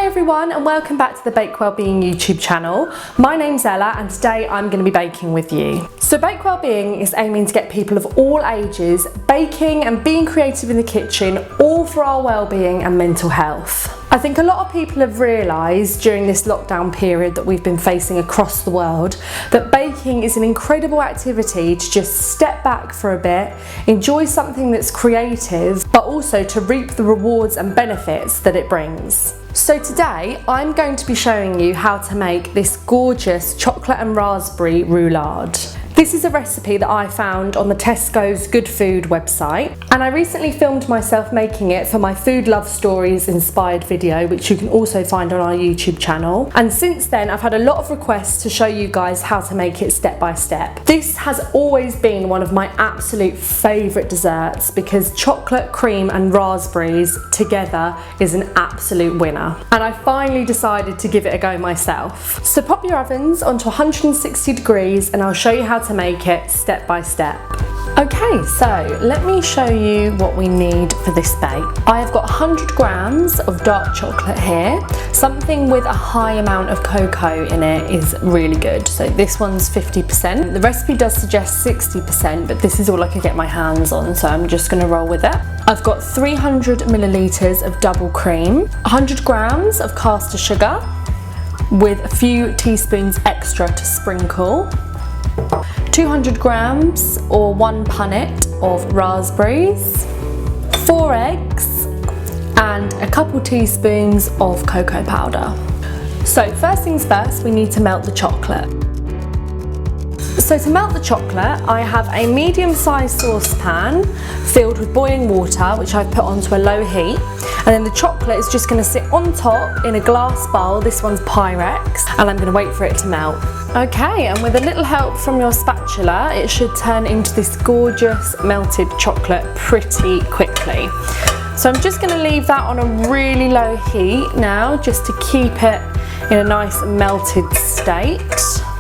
everyone and welcome back to the Bake Wellbeing YouTube channel. My name's Ella and today I'm going to be baking with you. So Bake Wellbeing is aiming to get people of all ages baking and being creative in the kitchen, all for our wellbeing and mental health. I think a lot of people have realised during this lockdown period that we've been facing across the world that baking is an incredible activity to just step back for a bit, enjoy something that's creative, but also to reap the rewards and benefits that it brings. So today I'm going to be showing you how to make this gorgeous chocolate and raspberry roulade. This is a recipe that I found on the Tesco's Good Food website, and I recently filmed myself making it for my Food Love Stories inspired video, which you can also find on our YouTube channel. And since then I've had a lot of requests to show you guys how to make it step by step. This has always been one of my absolute favourite desserts because chocolate, cream and raspberries together is an absolute winner. And I finally decided to give it a go myself. So pop your ovens onto 160 degrees and I'll show you how to make it step by step. Okay, so let me show you what we need for this bake. I have got 100 grams of dark chocolate here. Something with a high amount of cocoa in it is really good. So this one's 50%. The recipe does suggest 60%, but this is all I could get my hands on, so I'm just gonna roll with it. I've got 300 millilitres of double cream, 100 grams of caster sugar with a few teaspoons extra to sprinkle, 200 grams or 1 punnet of raspberries, 4 eggs and a couple teaspoons of cocoa powder. So first things first, we need to melt the chocolate. So to melt the chocolate, I have a medium-sized saucepan filled with boiling water, which I've put onto a low heat. And then the chocolate is just going to sit on top in a glass bowl. This one's Pyrex, and I'm going to wait for it to melt. Okay, and with a little help from your spatula, it should turn into this gorgeous melted chocolate pretty quickly. So I'm just going to leave that on a really low heat now, just to keep it in a nice melted state.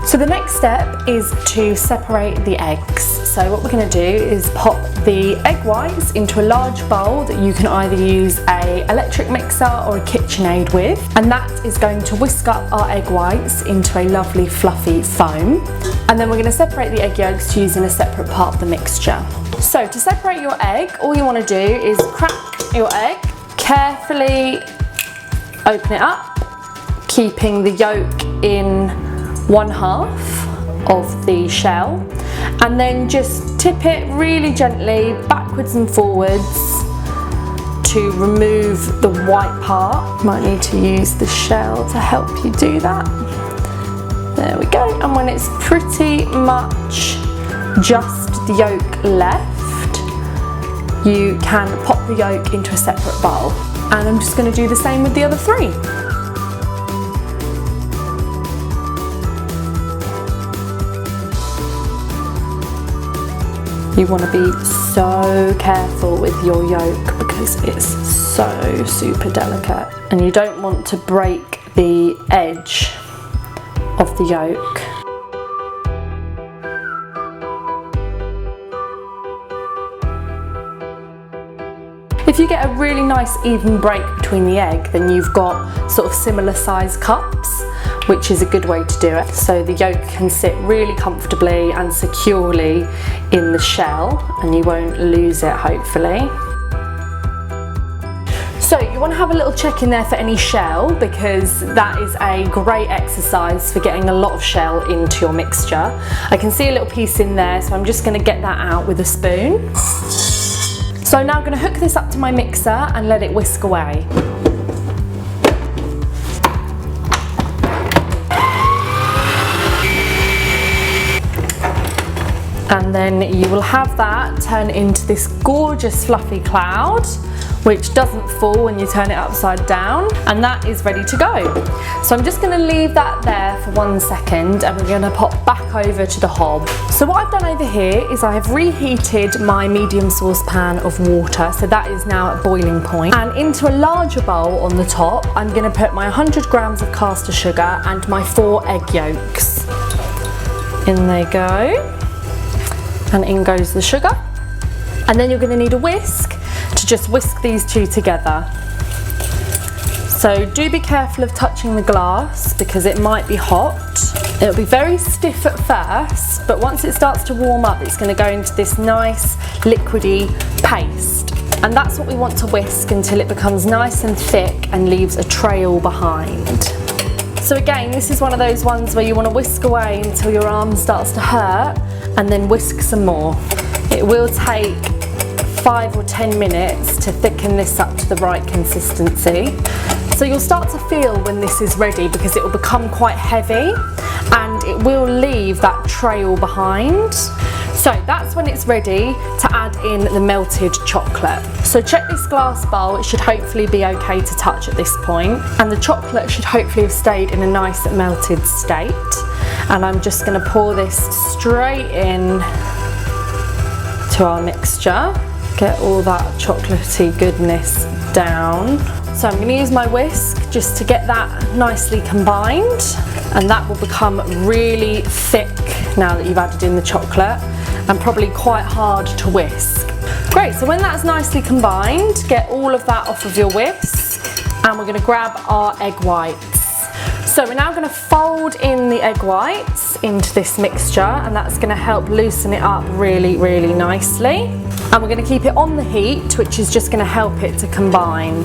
So the next step is to separate the eggs. So what we're going to do is pop the egg whites into a large bowl that you can either use an electric mixer or a KitchenAid with, and that is going to whisk up our egg whites into a lovely fluffy foam. And then we're going to separate the egg yolks using a separate part of the mixture. So to separate your egg, all you want to do is crack your egg, carefully open it up, keeping the yolk in 1/2 of the shell, and then just tip it really gently backwards and forwards to remove the white part. Might need to use the shell to help you do that. There we go. And when it's pretty much just the yolk left, you can pop the yolk into a separate bowl. And I'm just going to do the same with the other 3. You want to be so careful with your yolk because it's so super delicate, and you don't want to break the edge of the yolk. If you get a really nice even break between the egg, then you've got sort of similar size cups, which is a good way to do it. So the yolk can sit really comfortably and securely in the shell and you won't lose it, hopefully. So you want to have a little check in there for any shell, because that is a great exercise for getting a lot of shell into your mixture. I can see a little piece in there, so I'm just going to get that out with a spoon. So I'm now going to hook this up to my mixer and let it whisk away. And then you will have that turn into this gorgeous fluffy cloud, which doesn't fall when you turn it upside down, and that is ready to go. So I'm just going to leave that there for 1 second and we're going to pop back over to the hob. So what I've done over here is I have reheated my medium saucepan of water, so that is now at boiling point, and into a larger bowl on the top I'm going to put my 100 grams of caster sugar and my 4 egg yolks. In they go. And in goes the sugar. And then you're going to need a whisk to just whisk these two together. So do be careful of touching the glass because it might be hot. It'll be very stiff at first, but once it starts to warm up, it's going to go into this nice liquidy paste. And that's what we want to whisk until it becomes nice and thick and leaves a trail behind. So again, this is one of those ones where you want to whisk away until your arm starts to hurt and then whisk some more. It will take 5 or 10 minutes to thicken this up to the right consistency. So you'll start to feel when this is ready because it will become quite heavy and it will leave that trail behind. So that's when it's ready to add in the melted chocolate. So check this glass bowl, it should hopefully be okay to touch at this point, and the chocolate should hopefully have stayed in a nice melted state. And I'm just going to pour this straight in to our mixture, get all that chocolatey goodness down. So I'm going to use my whisk just to get that nicely combined, and that will become really thick now that you've added in the chocolate and probably quite hard to whisk. Great, so when that's nicely combined, get all of that off of your whisk and we're going to grab our egg whites. So we're now going to fold in the egg whites into this mixture and that's going to help loosen it up really, really nicely. And we're going to keep it on the heat, which is just going to help it to combine.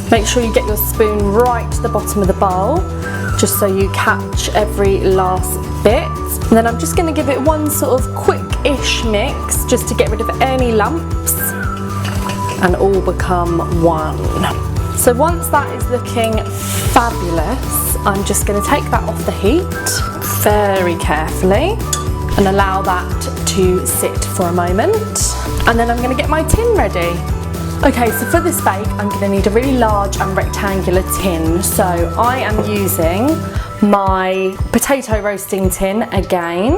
Make sure you get your spoon right to the bottom of the bowl, just so you catch every last bit. And then I'm just going to give it one sort of quick-ish mix, just to get rid of any lumps and all become one. So once that is looking fabulous, I'm just going to take that off the heat very carefully and allow that to sit for a moment. And then I'm going to get my tin ready. Okay, so for this bake, I'm going to need a really large and rectangular tin. So I am using my potato roasting tin again,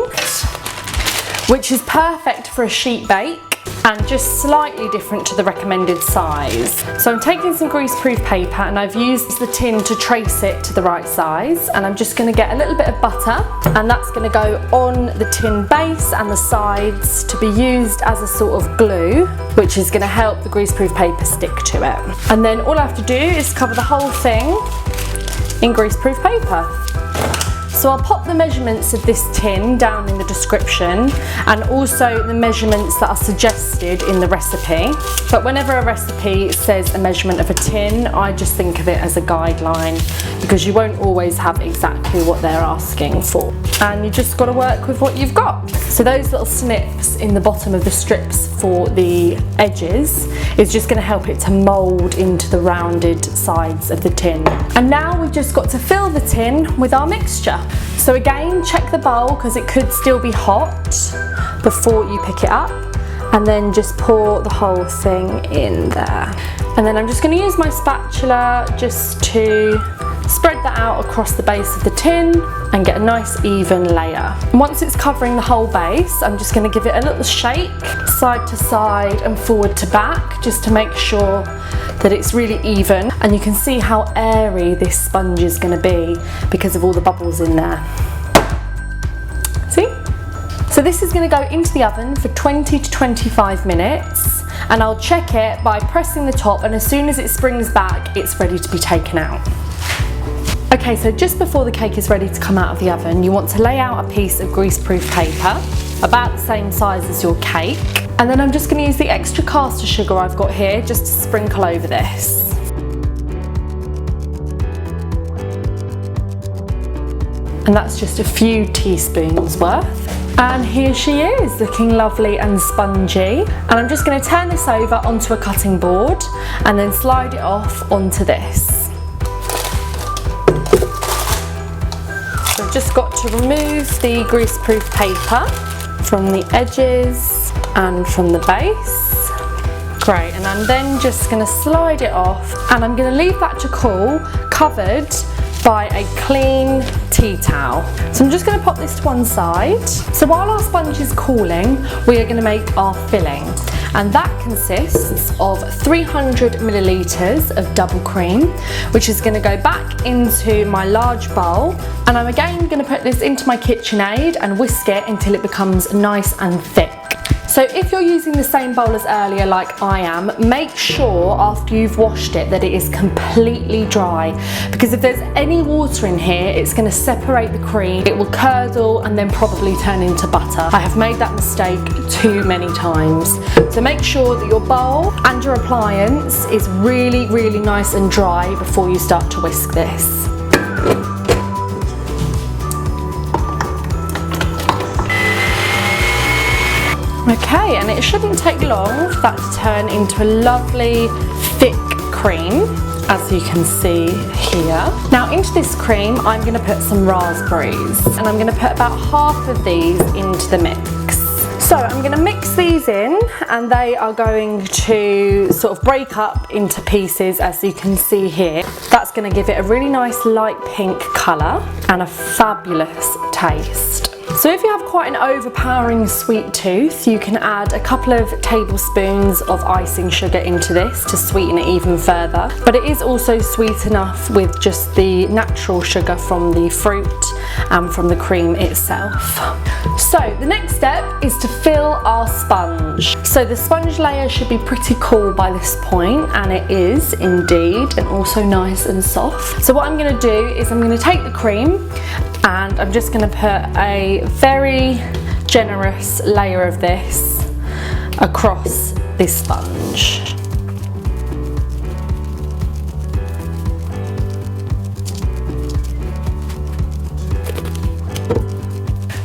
which is perfect for a sheet bake and just slightly different to the recommended size. So I'm taking some greaseproof paper and I've used the tin to trace it to the right size, and I'm just going to get a little bit of butter and that's going to go on the tin base and the sides to be used as a sort of glue, which is going to help the greaseproof paper stick to it. And then all I have to do is cover the whole thing in greaseproof paper. So I'll pop the measurements of this tin down in the description and also the measurements that are suggested in the recipe. But whenever a recipe says a measurement of a tin, I just think of it as a guideline because you won't always have exactly what they're asking for. And you just got to work with what you've got. So those little snips in the bottom of the strips for the edges is just going to help it to mould into the rounded sides of the tin. And now we've just got to fill the tin with our mixture. So again, check the bowl because it could still be hot before you pick it up, and then just pour the whole thing in there. And then I'm just going to use my spatula just to spread that out across the base of the tin and get a nice even layer. And once it's covering the whole base, I'm just going to give it a little shake side to side and forward to back just to make sure that it's really even, and you can see how airy this sponge is going to be because of all the bubbles in there. See? So this is going to go into the oven for 20 to 25 minutes and I'll check it by pressing the top, and as soon as it springs back, it's ready to be taken out. Okay, so just before the cake is ready to come out of the oven, you want to lay out a piece of greaseproof paper about the same size as your cake. And then I'm just going to use the extra caster sugar I've got here just to sprinkle over this. And that's just a few teaspoons worth. And here she is, looking lovely and spongy. And I'm just going to turn this over onto a cutting board and then slide it off onto this. So I've just got to remove the greaseproof paper from the edges and from the base. Great, and I'm then just going to slide it off and I'm going to leave that to cool, covered by a clean tea towel. So I'm just going to pop this to one side. So while our sponge is cooling, we are going to make our filling, and that consists of 300 millilitres of double cream, which is going to go back into my large bowl, and I'm again going to put this into my KitchenAid and whisk it until it becomes nice and thick. So if you're using the same bowl as earlier like I am, make sure after you've washed it that it is completely dry, because if there's any water in here, it's going to separate the cream, it will curdle and then probably turn into butter. I have made that mistake too many times. So make sure that your bowl and your appliance is really, really nice and dry before you start to whisk this. Okay, and it shouldn't take long for that to turn into a lovely thick cream, as you can see here. Now into this cream, I'm going to put some raspberries, and I'm going to put about half of these into the mix. So I'm going to mix these in, and they are going to sort of break up into pieces, as you can see here. That's going to give it a really nice light pink colour and a fabulous taste. So if you have quite an overpowering sweet tooth, you can add a couple of tablespoons of icing sugar into this to sweeten it even further. But it is also sweet enough with just the natural sugar from the fruit and from the cream itself. So the next step is to fill our sponge. So the sponge layer should be pretty cool by this point, and it is indeed, and also nice and soft. So what I'm going to do is I'm going to take the cream, and I'm just going to put a very generous layer of this across this sponge.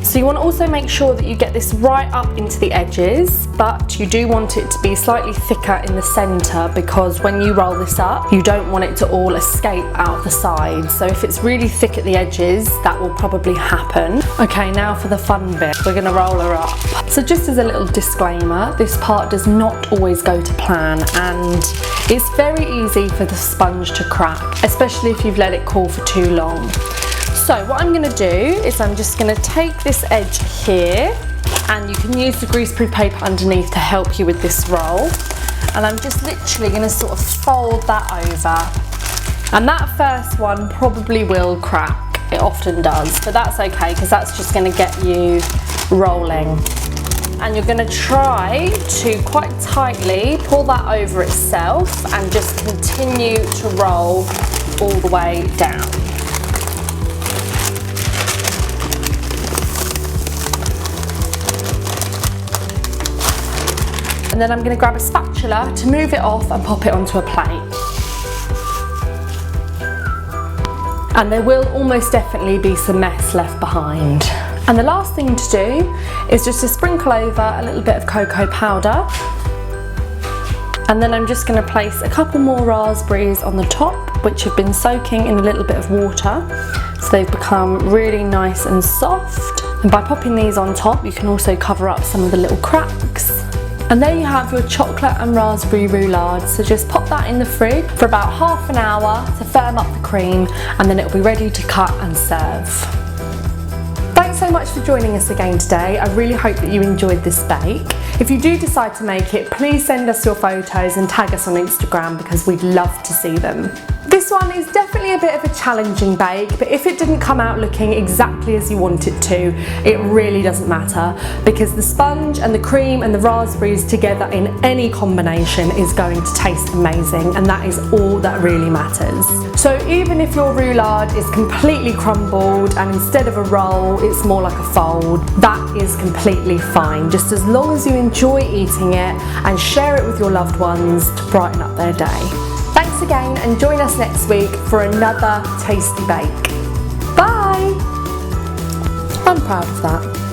So you want to also make sure that you get this right up into the edges, but you do want it to be slightly thicker in the centre, because when you roll this up, you don't want it to all escape out the sides. So if it's really thick at the edges, that will probably happen. Okay, now for the fun bit. We're going to roll her up. So just as a little disclaimer, this part does not always go to plan, and it's very easy for the sponge to crack, especially if you've let it cool for too long. So what I'm going to do is I'm just going to take this edge here, and you can use the greaseproof paper underneath to help you with this roll, and I'm just literally going to sort of fold that over, and that first one probably will crack. It often does, but that's okay, because that's just going to get you rolling. And you're going to try to quite tightly pull that over itself and just continue to roll all the way down. And then I'm going to grab a spatula to move it off and pop it onto a plate. And there will almost definitely be some mess left behind. And the last thing to do is just to sprinkle over a little bit of cocoa powder. And then I'm just going to place a couple more raspberries on the top, which have been soaking in a little bit of water. So they've become really nice and soft. And by popping these on top, you can also cover up some of the little cracks. And there you have your chocolate and raspberry roulade. So just pop that in the fridge for about half an hour to firm up the cream, and then it'll be ready to cut and serve. Thanks so much for joining us again today. I really hope that you enjoyed this bake. If you do decide to make it, please send us your photos and tag us on Instagram, because we'd love to see them. This one is definitely a bit of a challenging bake, but if it didn't come out looking exactly as you want it to, it really doesn't matter, because the sponge and the cream and the raspberries together in any combination is going to taste amazing, and that is all that really matters. So even if your roulade is completely crumbled and instead of a roll it's more like a fold, that is completely fine, just as long as you enjoy eating it and share it with your loved ones to brighten up their day. Thanks again, and join us next week for another tasty bake. Bye! I'm proud of that.